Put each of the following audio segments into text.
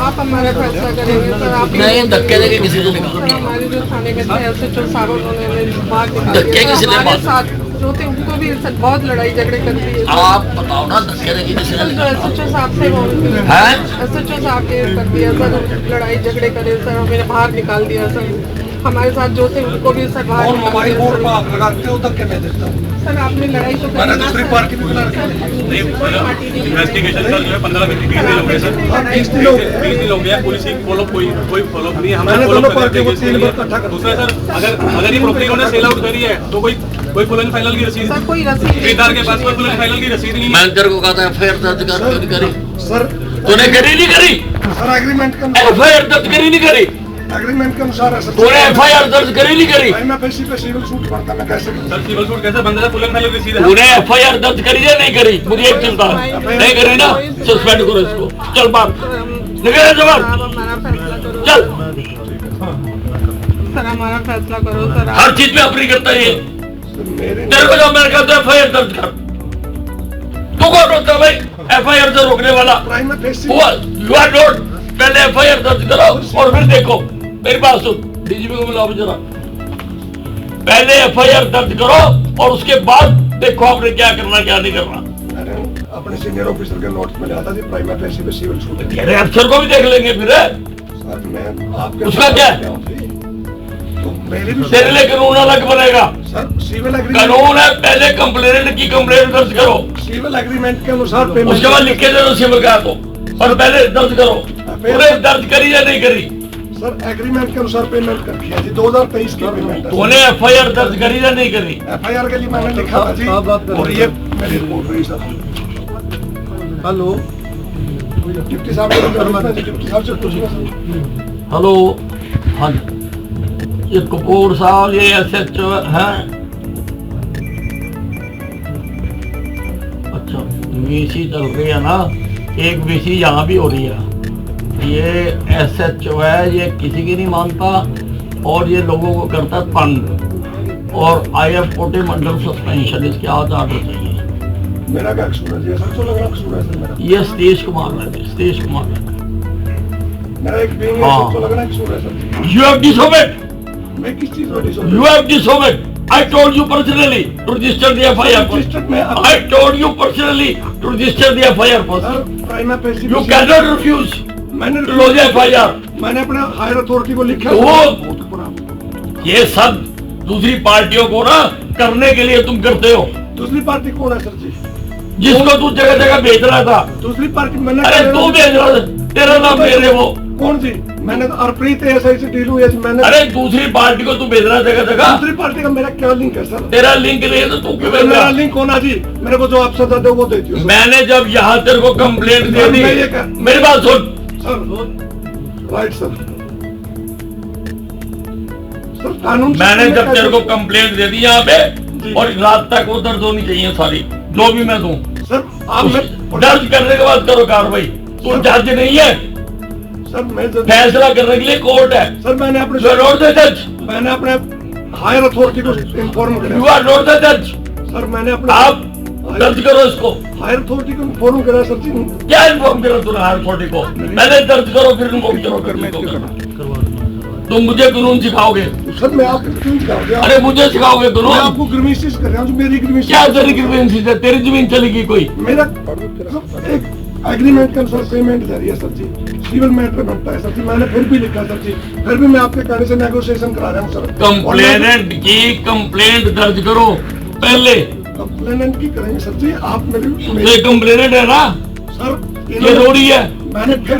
आप हमारा फैसला करेंगे सर। आप नहीं, धक्के देके किसी ने निकाला। सर, हमारे जो थाने के एसएचओ साहब उन्होंने हमें बाहर निकाल धक्के दिया। किसी ने हमारे मारे? साथ जो थे उनको भी सर बहुत लड़ाई झगड़े करती है। आप बताओ ना, धक्के देके किसी ने जो निकाला? एसएचओ साहब थे वो हैं? एसएचओ साहब ने कर दिया सर, लड़ाई झगड़े करे सर, हमें बाहर निकाल दिया सर। हमारे साथ जो थे उनको भी सर बाहर और निकाल मोबाइल दिया बोर्ड सर। पर आप लगाते हो तक क्या मैं देता हूँ। सर आपने लड़ाई तो मैंने करी ना दूसरी सर। पार्टी भी बुला रखी है। नहीं, इन्वेस्टिगेशन का जो है 15 20 दिन हो गए सर। 20 दिन हो गए। 20 दिन हो गया, पुलिस की कोई फॉलो नहीं है। हमें मैंने follow दोनों करने पार्टियों को के लिए 3 बार इकट्ठा कर दूसरा सर, अगर ये प्रॉपर्टी उन्होंने सेल आउट करी है तो कोई फुल एंड फाइनल की रसीद, सर कोई रसीद खरीदार के पास कोई फुल एंड फाइनल की रसीद नहीं है। मैंने तेरे को कहा था एफआईआर दर्ज कर, क्यों नहीं करी? सर तूने करी नहीं करी? सर एग्रीमेंट के अनुसार एफआईआर दर्ज करी नहीं करी? एग्रीमेंट के अनुसार है सर। तूने एफआईआर दर्ज करी नहीं करी? भाई मैं पैसे पे सिविल सूट बनता मैं कैसे करूं? सर सिविल सूट कैसे बंदा फुल एंड फाइनल रसीद है? तूने एफआईआर दर्ज करी या नहीं करी? मुझे एक चिंता है, नहीं करी ना, सस्पेंड करो इसको। चल बाहर निकल जवान, आप हमारा फैसला करो चल। सर, हमारा फैसला करो सर। हर चीज में अपनी करता है ये। मेरे तेरे को जब मैंने कहा था एफआईआर दर्ज कर, तू कौन होता है भाई एफआईआर से रोकने वाला? Prima facie you are not. पहले एफआईआर दर्ज करो और फिर देखो। मेरी बात सुन, डीजीपी को बुलाओ जरा। पहले एफआईआर दर्ज करो और उसके बाद देखो आपने क्या करना क्या नहीं करना। मैंने अपने सीनियर ऑफिसर के नोट्स में लिया था जी प्राइम फेस पे सिविल सूट। तेरे अफसर को भी देख लेंगे फिर। सर मैं आपके उसका क्या है? तो मेरी भी तेरे लिए कानून अलग बनेगा। सर सिविल एग्रीमेंट कानून है, पहले कंप्लेंट की कंप्लेंट दर्ज करो, सिविल एग्रीमेंट के अनुसार पेमेंट उसके बाद लिख के दे दो सिविल का तो, और पहले दर्ज करो। तूने दर्ज करी या नहीं करी? सर एग्रीमेंट के अनुसार पेमेंट कर दिया जी 2023 की पेमेंट है। तूने एफआईआर दर्ज करी या नहीं करी? एफआईआर के लिए मैंने लिखा था जी और ये मेरी रिपोर्ट रही सर। हेलो डिप्टी साहब डिप्टी साहब से पूछिए सर। हेलो, हाँ जी, ये कपूर साहब ये एसएचओ हैं? अच्छा, वीसी चल रही है ना, एक वीसी यहाँ भी हो रही है। ये एसएचओ है, ये किसी की नहीं मानता और ये लोगों को करता है तंग, और आई एफ कोटे मंडल सस्पेंशन, इसके हाथ ऑर्डर चाहिए। मेरा क्या कसूर है जी? सर तो लग रहा कसूर है सर मेरा। ये सतीश कुमार है, सतीश कुमार है। मेरा एक बीइंग हाँ। है तो लग रहा कसूर है सर। यू हैव डिसोबेड, मैं किस चीज में disobeyed? you have disobeyed. I told you personally to register the FIR. Registered में I told you personally to register the FIR first. Sir prima facie You cannot refuse मैंने to lodge FIR. मैंने अपने higher authority को लिखा वो- ये सब दूसरी पार्टियों को ना करने के लिए तुम करते हो, दूसरी पार्टी कौन है सर जी? जिसको तू जगह जगह भेज रहा था। दूसरी पार्टी मैंने अरे तू भेज रहा था, तेरा नाम ले रहे वो। कौन जी? मैंने हरप्रीत एसआई से डील हुई है जी। मैंने अरे दूसरी पार्टी को तू भेज रहा जगह जगह। दूसरी पार्टी का मेरा क्या लिंक है सर? तेरा लिंक नहीं है तो तू क्यों भेज मेरा रहा? लिंक होना जी, मेरे को जो आप सजा दो वो दे दियो। मैंने जब यहाँ तेरे को कंप्लेंट दे दी, मैं ये कर- मेरी बात सुन। Sir right sir. सर कानून से मैंने जब तेरे को जी। कंप्लेंट दे दी यहाँ पे, और रात तक वो दर्ज होनी चाहिए सारी, जो भी मैं दूं। सर आप मैं दर्ज करने के बाद करो कार्रवाई। तू जज नहीं है, सर मैं फैसला करने के लिए कोर्ट है। सर मैंने अपने यू आर नॉट द जज, मैंने अपने हायर अथॉरिटी को इन्फॉर्म यू किया। आर नॉट द जज। सर मैंने अपने आप दर्ज करो इसको। हायर अथॉरिटी को इन्फॉर्म करा सर जी। क्या इन्फॉर्म करो तूने हायर अथॉरिटी को? पहले दर्ज करो फिर इन्फॉर्म करो। तुम मुझे कानून सिखाओगे? सर मैं आपको क्यों सिखाऊंगा? अरे मुझे सिखाओगे मैं कानून? आपको ग्रीवेंसेस कर रहा हूँ, मेरी ग्रीवेंसेस क्या तेरी ग्रीवेंसेस है? तेरी जमीन चलेगी कोई? मेरा एक एग्रीमेंट के अनुसार पेमेंट जारी है सर जी, सिविल मैटर बनता है सर जी। मैंने फिर भी लिखा सर जी, फिर भी मैं आपके कहने से नेगोशिएशन करा रहा हूँ सर। कंप्लेनेंट की कंप्लेंट दर्ज करो पहले। कंप्लेनेंट की करेंगे सर जी, आप ये मेरे कंप्लेनेंट है ना, सर ये रोड़ी है। मैंने फिर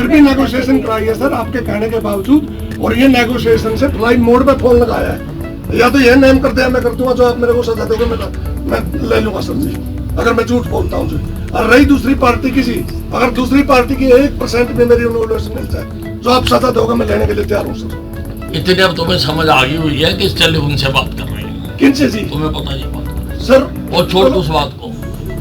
भी नेगोशिएशन कराई है सर आपके कहने के बावजूद, और ये नेगोशिएशन से फ्लाइट मोड पे फोन लगाया है। या तो ये नेम कर दिया मैं कर दूंगा, जो आप मेरे को सजा दोगे मैं ले लूंगा सर जी, अगर मैं झूठ बोलता हूँ जी। और रही दूसरी पार्टी की जी, अगर दूसरी पार्टी की 1% भी मेरी इन्वॉल्वमेंट मिल जाए, जो आप सजा दोगे मैं लेने के लिए तैयार हूँ सर। इतने अब तुम्हें समझ आ गई हुई है कि इस टेलीफोन से बात कर रही है, किन से जी? तुम्हें पता नहीं बात। सर और छोड़ दो उस बात को,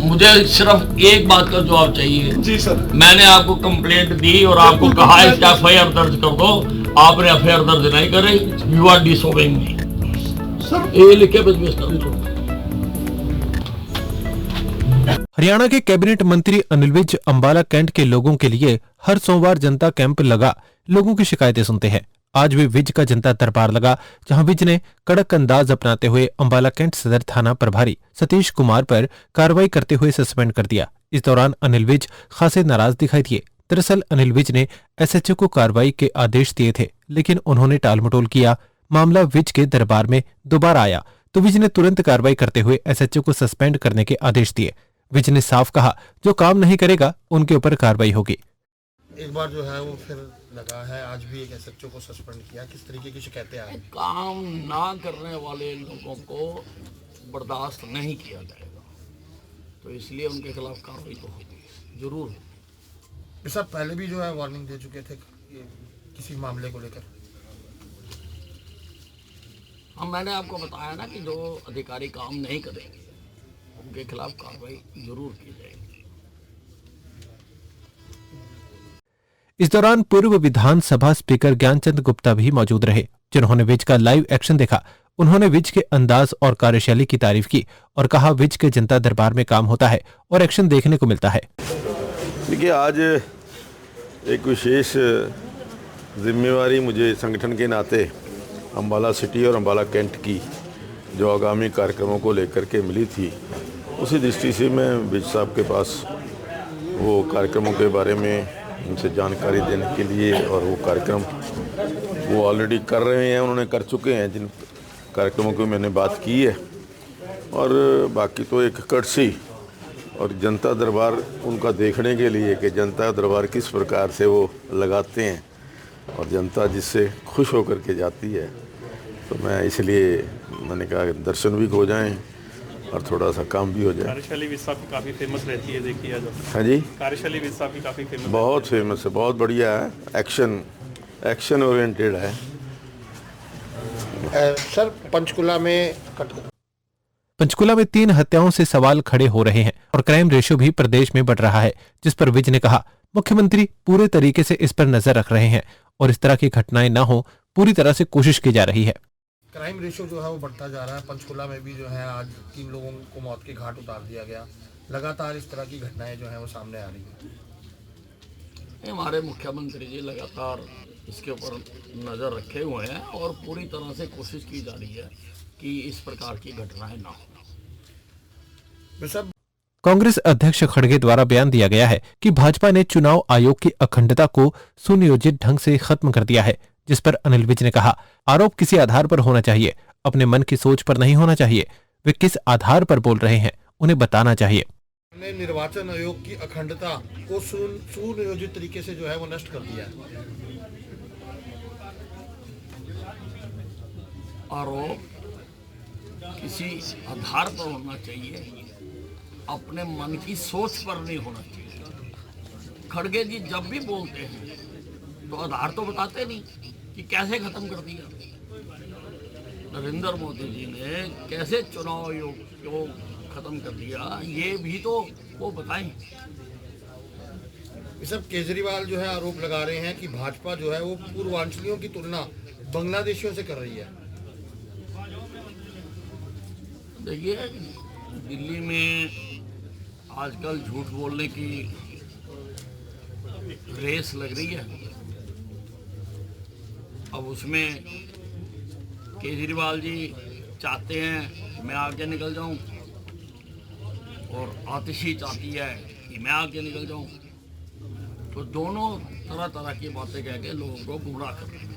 मुझे सिर्फ एक बात का जवाब चाहिए। जी सर। मैंने आपको कंप्लेंट दी और आपको कहा इसका एफआईआर दर्ज कर दो, आपने एफआईआर दर्ज नहीं करी। You are disobeying me sir ये लिखे बस। हरियाणा के कैबिनेट मंत्री अनिल विज अंबाला कैंट के लोगों के लिए हर सोमवार जनता कैंप लगा लोगों की शिकायतें सुनते हैं। आज भी विज का जनता दरबार लगा, जहां विज ने कड़क अंदाज अपनाते हुए अंबाला कैंट सदर थाना प्रभारी सतीश कुमार पर कार्रवाई करते हुए सस्पेंड कर दिया। इस दौरान अनिल विज खासे नाराज दिखाई दिए। दरअसल अनिल विज ने एसएचओ को कार्रवाई के आदेश दिए थे, लेकिन उन्होंने टालमटोल किया। मामला विज के दरबार में दोबारा आया तो विज ने तुरंत कार्रवाई करते हुए एसएचओ को सस्पेंड करने के आदेश दिए। विज ने साफ कहा, जो काम नहीं करेगा उनके ऊपर कार्रवाई होगी। एक बार जो है वो फिर लगा है, आज भी एक एसएचओ को सस्पेंड किया। किस तरीके की शिकायतें आ रही? काम ना करने वाले लोगों को बर्दाश्त नहीं किया जाएगा, तो इसलिए उनके खिलाफ कार्रवाई तो होगी, जरूर होगी। सर पहले भी जो है वार्निंग दे चुके थे किसी मामले को लेकर। हम मैंने आपको बताया ना कि जो अधिकारी काम नहीं करेंगे उनके खिलाफ कार्रवाई जरूर की जाएगी। इस दौरान पूर्व विधानसभा स्पीकर ज्ञानचंद गुप्ता भी मौजूद रहे, जिन्होंने विज का लाइव एक्शन देखा। उन्होंने विज के अंदाज और कार्यशैली की तारीफ की और कहा, विज के जनता दरबार में काम होता है और एक्शन देखने को मिलता है। देखिए, आज एक विशेष जिम्मेवारी मुझे संगठन के नाते अंबाला सिटी और अंबाला कैंट की जो आगामी कार्यक्रमों को लेकर के मिली थी, उसी दृष्टि से मैं विज साहब के पास वो कार्यक्रमों के बारे में उनसे जानकारी देने के लिए, और वो कार्यक्रम वो ऑलरेडी कर रहे हैं, उन्होंने कर चुके हैं जिन कार्यक्रमों की मैंने बात की है, और बाकी तो एक कर्टसी और जनता दरबार उनका देखने के लिए कि जनता दरबार किस प्रकार से वो लगाते हैं और जनता जिससे खुश होकर के जाती है, तो मैं इसलिए मैंने कहा दर्शन भी हो जाएं और थोड़ा सा काम भी हो जाए। कार्यशैली विज साहब की काफ़ी फेमस रहती है, देखिए हाँ जी, कार्यशैली विज साहब की काफ़ी फेमस, बहुत फेमस है, बहुत बढ़िया है, एक्शन ओरिएंटेड है। सर पंचकुला में 3 हत्याओं से सवाल खड़े हो रहे हैं और क्राइम रेशियो भी प्रदेश में बढ़ रहा है, जिस पर विज ने कहा, मुख्यमंत्री पूरे तरीके से इस पर नजर रख रहे हैं और इस तरह की घटनाएं न हो, पूरी तरह से कोशिश की जा रही है। क्राइम रेशियो जो है वो बढ़ता जा रहा है। पंचकुला में भी जो है आज 3 लोगों को मौत के घाट उतार दिया गया। लगातार इस तरह की घटनाएं जो हैं वो सामने आ रही हैं। हमारे मुख्यमंत्री जी लगातार इसके ऊपर नज़र रखे हुए हैं और पूरी तरह से कोशिश की जा रही है कि इस प्रकार की घटनाएं ना हो। कांग्रेस अध्यक्ष खड़गे द्वारा बयान दिया गया है कि भाजपा ने चुनाव आयोग की अखंडता को सुनियोजित ढंग से खत्म कर दिया है, जिस पर अनिल विज ने कहा, आरोप किसी आधार पर होना चाहिए, अपने मन की सोच पर नहीं होना चाहिए। वे किस आधार पर बोल रहे हैं उन्हें बताना चाहिए। निर्वाचन आयोग की अखंडता को सुनियोजित तरीके से जो है वो नष्ट कर दिया है। आरोप किसी आधार पर होना चाहिए, अपने मन की सोच पर नहीं होना चाहिए। खड़गे जी जब भी बोलते हैं तो आधार तो बताते नहीं कि कैसे खत्म कर दिया। नरेंद्र मोदी जी ने कैसे चुनाव आयोग को खत्म कर दिया, ये भी तो वो बताएं। सब केजरीवाल जो है आरोप लगा रहे हैं कि भाजपा जो है वो पूर्वांचलियों की तुलना बांग्लादेशियों से कर रही है। देखिए, दिल्ली में आजकल झूठ बोलने की रेस लग रही है। अब उसमें केजरीवाल जी चाहते हैं मैं आगे निकल जाऊं और आतिशी चाहती है कि मैं आगे निकल जाऊं, तो दोनों तरह तरह की बातें कह के लोगों को गुमराह कर रहे हैं।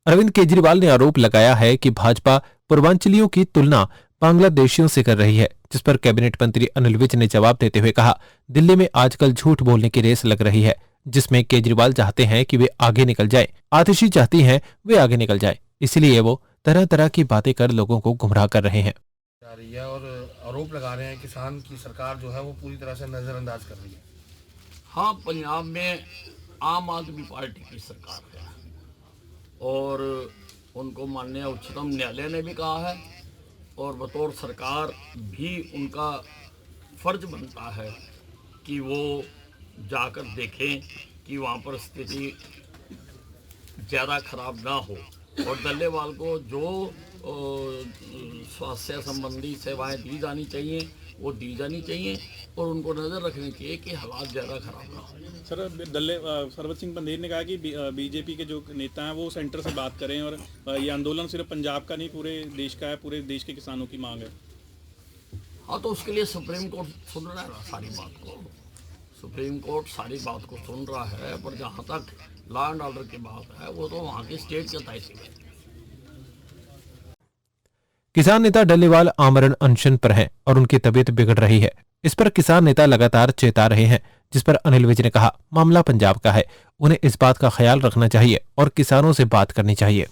अरविंद केजरीवाल ने आरोप लगाया है कि भाजपा पूर्वांचलियों की तुलना बांग्लादेशियों से कर रही है, जिस पर कैबिनेट मंत्री अनिल विज ने जवाब देते हुए कहा, दिल्ली में आजकल झूठ बोलने की रेस लग रही है, जिसमें केजरीवाल चाहते हैं कि वे आगे निकल जाएं, आतिशी चाहती हैं वे आगे निकल जाएं, इसलिए वो तरह तरह की बातें कर लोगों को गुमराह कर रहे हैं। और आरोप लगा रहे हैं किसान की सरकार जो है वो पूरी तरह से नजरअंदाज कर रही है। हाँ, पंजाब में आम आदमी पार्टी की सरकार है और उनको माननीय उच्चतम न्यायालय ने भी कहा है और बतौर सरकार भी उनका फर्ज बनता है कि वो जाकर देखें कि वहाँ पर स्थिति ज़्यादा खराब ना हो और डल्लेवाल को जो स्वास्थ्य संबंधी सेवाएं दी जानी चाहिए वो दी जानी चाहिए और उनको नज़र रखनी चाहिए कि हालात ज़्यादा ख़राब ना हो। सर सरबत सिंह बंदेर ने कहा कि बीजेपी के जो नेता हैं वो सेंटर से बात करें और ये आंदोलन सिर्फ पंजाब का नहीं पूरे देश का है, पूरे देश के किसानों की मांग है। हाँ, तो उसके लिए सुप्रीम कोर्ट सुन रहा है ना सारी बात को, सुप्रीम कोर्ट सारी बात को सुन रहा है, पर जहाँ तक लॉ एंड ऑर्डर की बात है वो तो वहाँ की स्टेट के तहसील है। किसान नेता डल्लेवाल आमरण अनशन पर हैं और उनकी तबीयत बिगड़ रही है। इस पर किसान नेता लगातार चेता रहे हैं, जिस पर अनिल विज ने कहा मामला पंजाब का है, उन्हें इस बात का ख्याल रखना चाहिए और किसानों से बात करनी चाहिए।